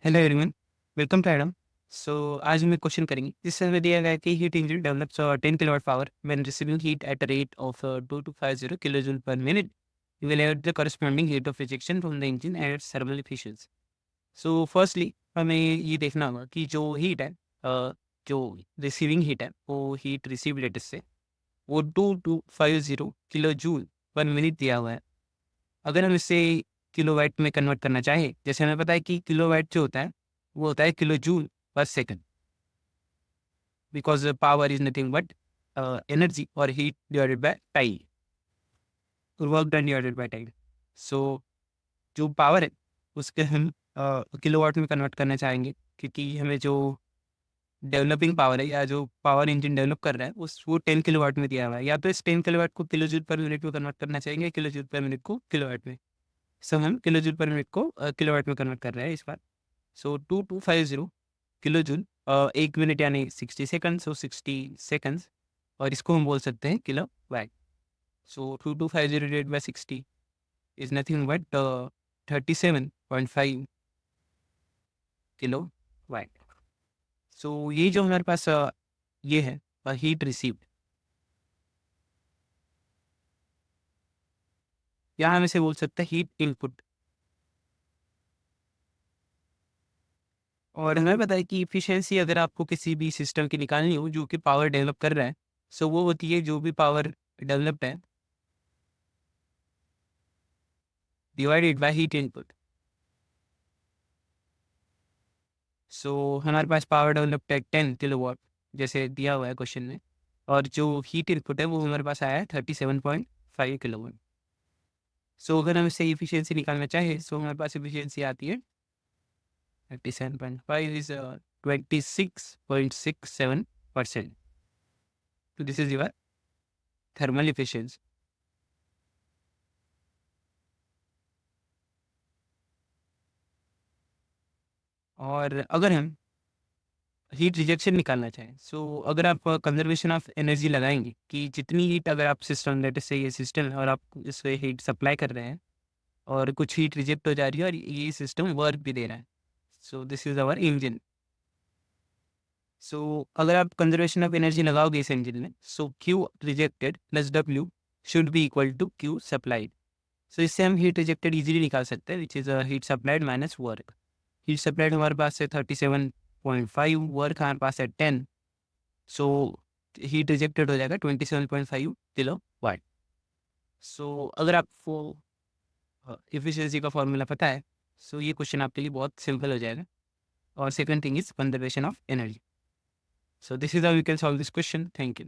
Hello everyone, welcome to Adam. So आज हम एक क्वेश्चन करेंगे जिससे हमें दिया गया है कि heat engine develops 10 kilowatt power when receiving heat at a rate of 2250 kilojoule per minute. You will add the corresponding heat of rejection from the engine and its thermal efficiency. So firstly हमें ये देखना होगा कि जो heat है, जो receiving heat है, वो हीट रिसीव रेट से वो 2250 किलो जूल पर मिनट दिया हुआ है। अगर हम इसे किलोवाट में कन्वर्ट करना चाहें, जैसे हमें पता है कि किलोवाट जो होता है वो होता है kilojoule per second, because power is nothing but energy और heat divided by time, work done divided by time. So जो पावर है उसके हम किलोवाट में कन्वर्ट करना चाहेंगे, क्योंकि हमें जो डेवलपिंग पावर है या जो पावर इंजन डेवलप कर रहा है उस वो 10 किलोवाट में दिया हुआ है। या तो इस 10 किलोवाट को किलो जूल पर मिनट में कन्वर्ट करना चाहेंगे, किलो जूल पर मिनट को किलोवाट में। सो हम किलो जूल पर मिनट को किलोवाट में कन्वर्ट कर रहे हैं इस बार। सो 2250 किलो जूल 1 मिनट यानी 60 सेकंड, सो 60 सेकंड्स, और इसको हम बोल सकते हैं kilowatt. So 2250 divided by 60 is nothing but 37.5 kilowatt. So ये जो हमारे पास ये है हीट रिसीव्ड, या हम इसे बोल सकते हैं हीट इनपुट। और हमें पता है कि इफिशियंसी अगर आपको किसी भी सिस्टम की निकालनी हो जो कि पावर डेवलप कर रहा है, सो वो होती है जो भी पावर डेवलप्ड है डिवाइडेड बाय हीट इनपुट। सो हमारे पास पावर डेवलप्ड है 10 किलोवाट, जैसे दिया हुआ है क्वेश्चन में, और जो हीट इनपुट है वो हमारे पास आया है 37.5 किलोवाट। सो अगर हम इससे इफिशियंसी निकालना चाहें, सो हमारे पास इफिशियंसी आती है 37.5 इज 26.67%। तो this is your thermal efficiency. और अगर हम हीट रिजेक्शन निकालना चाहें, सो अगर आप कंजर्वेशन ऑफ एनर्जी लगाएंगे कि जितनी हीट अगर आप सिस्टम, लेट से ये सिस्टम है और आप इससे हीट सप्लाई कर रहे हैं और कुछ हीट रिजेक्ट हो जा रही है और ये सिस्टम वर्क भी दे रहा है, so this is our engine. So अगर आप कंजर्वेशन ऑफ एनर्जी लगाओगे इस इंजन में, so Q rejected plus W should be equal to Q supplied. So इससे हम हीट रिजेक्टेड इजीली निकाल सकते हैं, which is heat supplied minus work. Heat supplied हमारे पास है 37.5, वर्क हमारे पास है 10, सो हीट रिजेक्टेड हो जाएगा 27.5 किलो वाट। सो अगर आपको इफिशियंसी का फॉर्मूला पता है, सो ये क्वेश्चन आपके लिए बहुत सिंपल हो जाएगा। और second thing is conservation of energy. So this is how you can solve this question. Thank you.